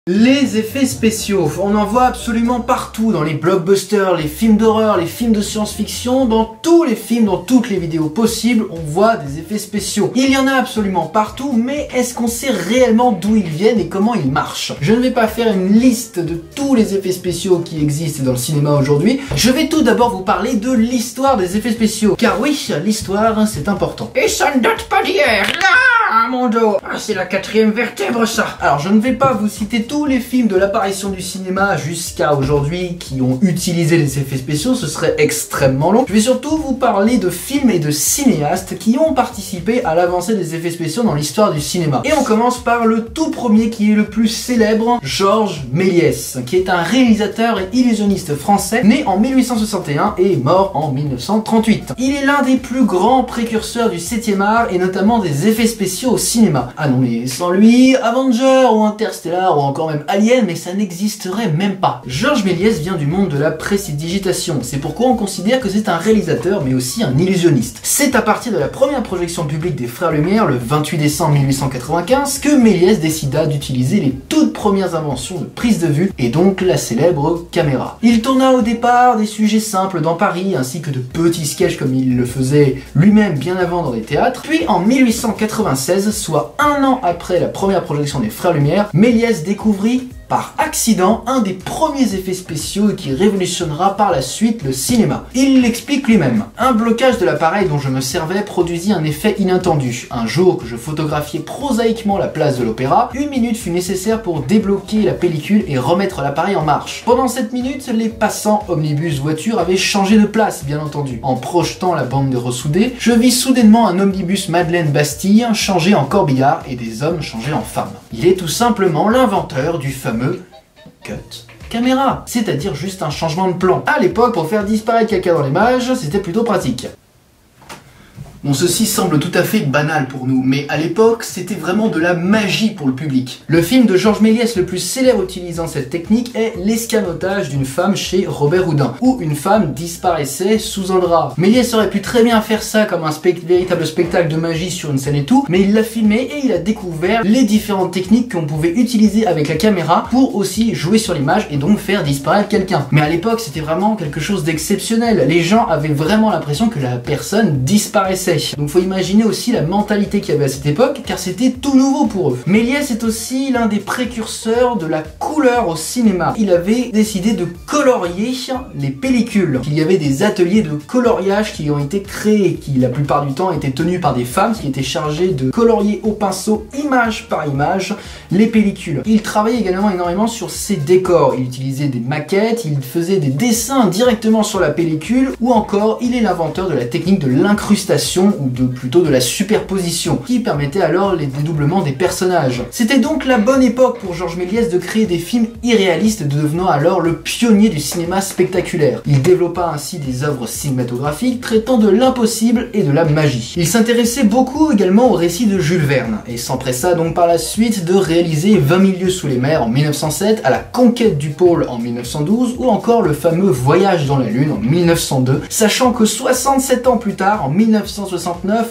Les effets spéciaux, on en voit absolument partout, dans les blockbusters, les films d'horreur, les films de science-fiction, dans tous les films, dans toutes les vidéos possibles, on voit des effets spéciaux. Il y en a absolument partout, mais est-ce qu'on sait réellement d'où ils viennent et comment ils marchent? Je ne vais pas faire une liste de tous les effets spéciaux qui existent dans le cinéma aujourd'hui, je vais tout d'abord vous parler de l'histoire des effets spéciaux, car oui, l'histoire c'est important. Et ça ne date pas d'hier, là, mon dos, c'est la 4e vertèbre ça. Alors je ne vais pas vous citer tous les films de l'apparition du cinéma jusqu'à aujourd'hui qui ont utilisé les effets spéciaux, ce serait extrêmement long. Je vais surtout vous parler de films et de cinéastes qui ont participé à l'avancée des effets spéciaux dans l'histoire du cinéma. Et on commence par le tout premier qui est le plus célèbre, Georges Méliès, qui est un réalisateur et illusionniste français, né en 1861 et mort en 1938. Il est l'un des plus grands précurseurs du 7e art et notamment des effets spéciaux au cinéma. Ah non mais sans lui, Avengers ou Interstellar ou encore même Alien, mais ça n'existerait même pas. Georges Méliès vient du monde de la prestidigitation, c'est pourquoi on considère que c'est un réalisateur mais aussi un illusionniste. C'est à partir de la première projection publique des Frères Lumière, le 28 décembre 1895, que Méliès décida d'utiliser les toutes premières inventions de prise de vue, et donc la célèbre caméra. Il tourna au départ des sujets simples dans Paris, ainsi que de petits sketchs comme il le faisait lui-même bien avant dans les théâtres, puis en 1896, soit un an après la première projection des Frères Lumière, Méliès découvrit par accident un des premiers effets spéciaux qui révolutionnera par la suite le cinéma. Il l'explique lui-même. Un blocage de l'appareil dont je me servais produisit un effet inattendu. Un jour que je photographiais prosaïquement la place de l'Opéra, 1 minute fut nécessaire pour débloquer la pellicule et remettre l'appareil en marche. Pendant cette minute, les passants, omnibus, voitures avaient changé de place, bien entendu. En projetant la bande de ressoudés, je vis soudainement un omnibus Madeleine Bastille changer en corbillard et des hommes changer en femmes. Il est tout simplement l'inventeur du fameux cut caméra, c'est-à-dire juste un changement de plan. À l'époque, pour faire disparaître quelqu'un dans l'image, c'était plutôt pratique. Bon, ceci semble tout à fait banal pour nous, mais à l'époque, c'était vraiment de la magie pour le public. Le film de Georges Méliès le plus célèbre utilisant cette technique est l'escamotage d'une femme chez Robert Houdin, où une femme disparaissait sous un drap. Méliès aurait pu très bien faire ça comme un véritable spectacle de magie sur une scène et tout, mais il l'a filmé et il a découvert les différentes techniques qu'on pouvait utiliser avec la caméra pour aussi jouer sur l'image et donc faire disparaître quelqu'un. Mais à l'époque, c'était vraiment quelque chose d'exceptionnel. Les gens avaient vraiment l'impression que la personne disparaissait. Donc faut imaginer aussi la mentalité qu'il y avait à cette époque, car c'était tout nouveau pour eux. Méliès est aussi l'un des précurseurs de la couleur au cinéma. Il avait décidé de colorier les pellicules. Il y avait des ateliers de coloriage qui ont été créés, qui la plupart du temps étaient tenus par des femmes qui étaient chargées de colorier au pinceau, image par image, les pellicules. Il travaillait également énormément sur ses décors. Il utilisait des maquettes, il faisait des dessins directement sur la pellicule, ou encore il est l'inventeur de la technique de l'incrustation, ou plutôt de la superposition, qui permettait alors les dédoublements des personnages. C'était donc la bonne époque pour Georges Méliès de créer des films irréalistes, devenant alors le pionnier du cinéma spectaculaire. Il développa ainsi des œuvres cinématographiques traitant de l'impossible et de la magie. Il s'intéressait beaucoup également au récit de Jules Verne, et s'empressa donc par la suite de réaliser 20 000 lieues sous les mers en 1907, à la conquête du pôle en 1912, ou encore le fameux Voyage dans la Lune en 1902, sachant que 67 ans plus tard, en 1969,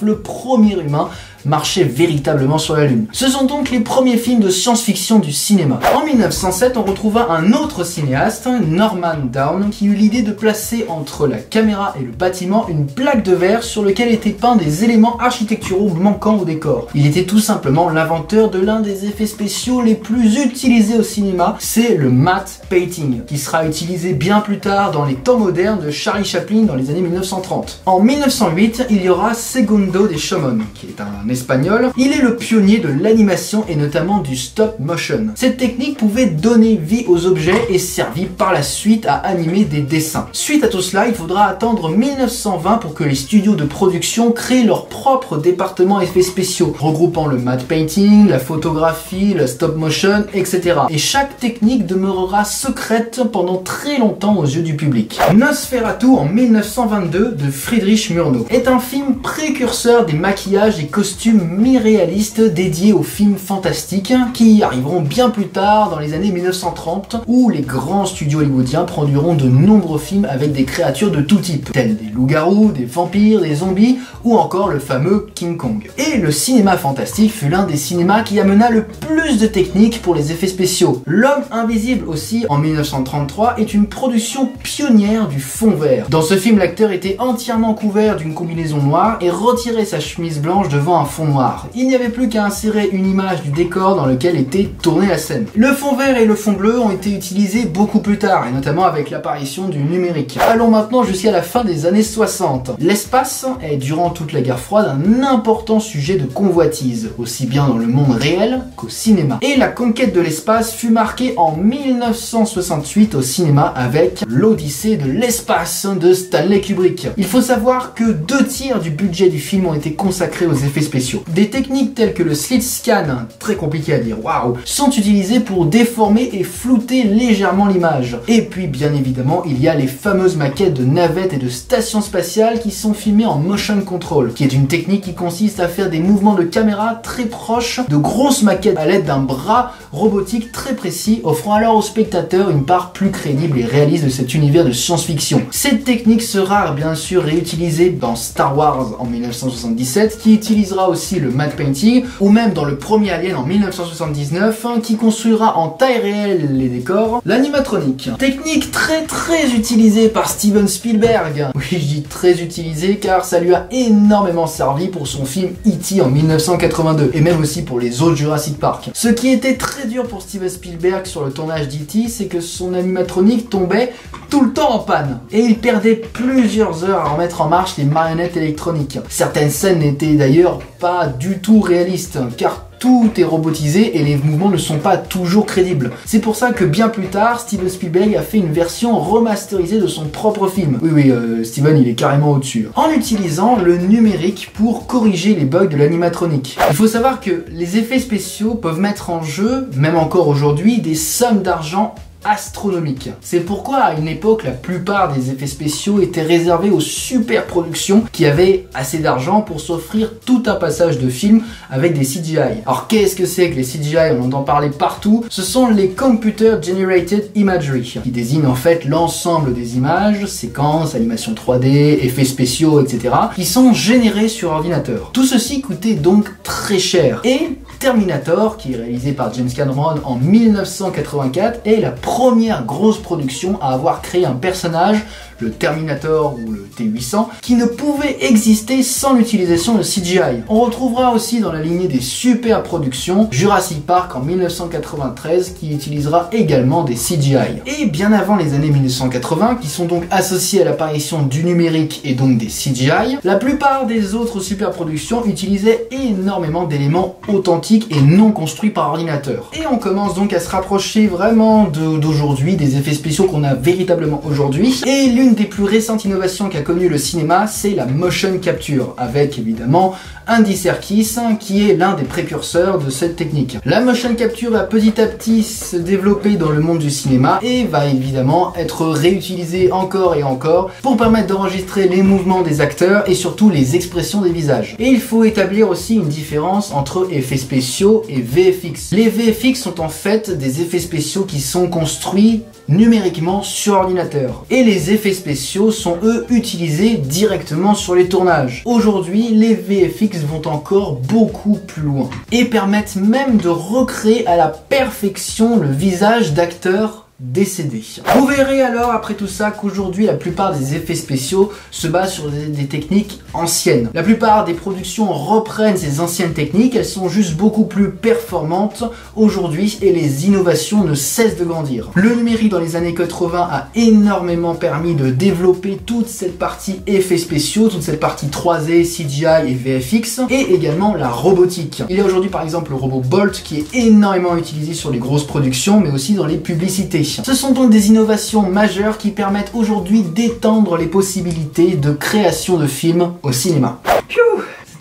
le premier humain marchait véritablement sur la Lune. Ce sont donc les premiers films de science-fiction du cinéma. En 1907, on retrouva un autre cinéaste, Norman Down, qui eut l'idée de placer entre la caméra et le bâtiment une plaque de verre sur laquelle étaient peints des éléments architecturaux manquants au décor. Il était tout simplement l'inventeur de l'un des effets spéciaux les plus utilisés au cinéma, c'est le matte painting, qui sera utilisé bien plus tard dans les temps modernes de Charlie Chaplin dans les années 1930. En 1908, il y aura Segundo de Chaumont, qui est un espagnol. Il est le pionnier de l'animation et notamment du stop motion. Cette technique pouvait donner vie aux objets et servit par la suite à animer des dessins. Suite à tout cela, il faudra attendre 1920 pour que les studios de production créent leur propre département effets spéciaux, regroupant le matte painting, la photographie, le stop motion, etc. Et chaque technique demeurera secrète pendant très longtemps aux yeux du public. Nosferatu en 1922 de Friedrich Murnau est un film précurseur des maquillages et costumes costumes mi-réalistes dédiés aux films fantastiques qui arriveront bien plus tard dans les années 1930 où les grands studios hollywoodiens produiront de nombreux films avec des créatures de tout type, tels des loups-garous, des vampires, des zombies ou encore le fameux King Kong. Et le cinéma fantastique fut l'un des cinémas qui amena le plus de techniques pour les effets spéciaux. L'Homme Invisible aussi, en 1933, est une production pionnière du fond vert. Dans ce film, l'acteur était entièrement couvert d'une combinaison noire et retirait sa chemise blanche devant un fond noir. Il n'y avait plus qu'à insérer une image du décor dans lequel était tournée la scène. Le fond vert et le fond bleu ont été utilisés beaucoup plus tard, et notamment avec l'apparition du numérique. Allons maintenant jusqu'à la fin des années 60. L'espace est, durant toute la guerre froide, un important sujet de convoitise, aussi bien dans le monde réel qu'au cinéma. Et la conquête de l'espace fut marquée en 1968 au cinéma avec l'Odyssée de l'espace de Stanley Kubrick. Il faut savoir que 2/3 du budget du film ont été consacrés aux effets spéciaux. Des techniques telles que le slit scan, très compliqué à dire, waouh, sont utilisées pour déformer et flouter légèrement l'image. Et puis bien évidemment, il y a les fameuses maquettes de navettes et de stations spatiales qui sont filmées en motion control, qui est une technique qui consiste à faire des mouvements de caméra très proches de grosses maquettes à l'aide d'un bras robotique très précis, offrant alors au spectateur une part plus crédible et réaliste de cet univers de science-fiction. Cette technique sera bien sûr réutilisée dans Star Wars en 1977, qui utilisera aussi le matte painting, ou même dans le premier Alien en 1979, qui construira en taille réelle les décors, l'animatronique. Technique très utilisée par Steven Spielberg. Oui, je dis très utilisée car ça lui a énormément servi pour son film E.T. en 1982, et même aussi pour les autres Jurassic Park. Ce qui était très dur pour Steven Spielberg sur le tournage d'E.T., c'est que son animatronique tombait tout le temps en panne, et il perdait plusieurs heures à remettre en marche les marionnettes électroniques. Certaines scènes n'étaient d'ailleurs pas du tout réalistes, car tout est robotisé et les mouvements ne sont pas toujours crédibles. C'est pour ça que bien plus tard, Steven Spielberg a fait une version remasterisée de son propre film. Oui, Steven il est carrément au-dessus. En utilisant le numérique pour corriger les bugs de l'animatronique. Il faut savoir que les effets spéciaux peuvent mettre en jeu, même encore aujourd'hui, des sommes d'argent astronomique. C'est pourquoi à une époque la plupart des effets spéciaux étaient réservés aux super productions qui avaient assez d'argent pour s'offrir tout un passage de film avec des CGI. Alors qu'est-ce que c'est que les CGI? On entend parler partout. Ce sont les Computer Generated Imagery qui désignent en fait l'ensemble des images, séquences, animations 3D, effets spéciaux, etc. qui sont générés sur ordinateur. Tout ceci coûtait donc très cher. Et Terminator, qui est réalisé par James Cameron en 1984, est la première grosse production à avoir créé un personnage, le Terminator ou le T-800, qui ne pouvait exister sans l'utilisation de CGI. On retrouvera aussi dans la lignée des super productions Jurassic Park en 1993 qui utilisera également des CGI. Et bien avant les années 1980, qui sont donc associées à l'apparition du numérique et donc des CGI, la plupart des autres super productions utilisaient énormément d'éléments authentiques et non construits par ordinateur. Et on commence donc à se rapprocher vraiment d'aujourd'hui, des effets spéciaux qu'on a véritablement aujourd'hui. Et l'une des plus récentes innovations qu'a connu le cinéma, c'est la motion capture, avec évidemment Andy Serkis, qui est l'un des précurseurs de cette technique. La motion capture va petit à petit se développer dans le monde du cinéma et va évidemment être réutilisée encore et encore pour permettre d'enregistrer les mouvements des acteurs et surtout les expressions des visages. Et il faut établir aussi une différence entre effets spéciaux et VFX. Les VFX sont en fait des effets spéciaux qui sont construits numériquement sur ordinateur. Et les effets spéciaux sont eux utilisés directement sur les tournages. Aujourd'hui, les VFX vont encore beaucoup plus loin et permettent même de recréer à la perfection le visage d'acteurs décédés. Vous verrez alors après tout ça qu'aujourd'hui la plupart des effets spéciaux se basent sur des techniques anciennes. La plupart des productions reprennent ces anciennes techniques, elles sont juste beaucoup plus performantes aujourd'hui et les innovations ne cessent de grandir. Le numérique dans les années 80 a énormément permis de développer toute cette partie effets spéciaux, toute cette partie 3D, CGI et VFX, et également la robotique. Il y a aujourd'hui par exemple le robot Bolt qui est énormément utilisé sur les grosses productions mais aussi dans les publicités. Ce sont donc des innovations majeures qui permettent aujourd'hui d'étendre les possibilités de création de films au cinéma.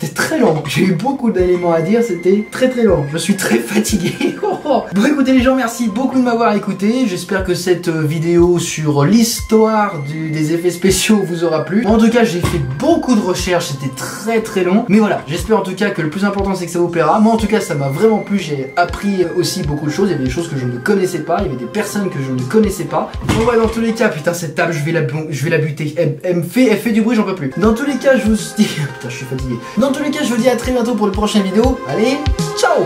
C'était très long. J'ai eu beaucoup d'éléments à dire, c'était très long. Je suis très fatigué. Bon écoutez les gens, merci beaucoup de m'avoir écouté. J'espère que cette vidéo sur l'histoire des effets spéciaux vous aura plu. En tout cas, j'ai fait beaucoup de recherches, c'était très long. Mais voilà, j'espère en tout cas que le plus important c'est que ça vous plaira. Moi en tout cas, ça m'a vraiment plu. J'ai appris aussi beaucoup de choses. Il y avait des choses que je ne connaissais pas. Il y avait des personnes que je ne connaissais pas. Donc voilà, dans tous les cas, putain cette table, je vais la buter. Elle fait du bruit, j'en peux plus. Dans tous les cas, je vous dis... Putain, je suis fatigué. Dans tous les cas, je vous dis à très bientôt pour une prochaine vidéo. Allez, ciao!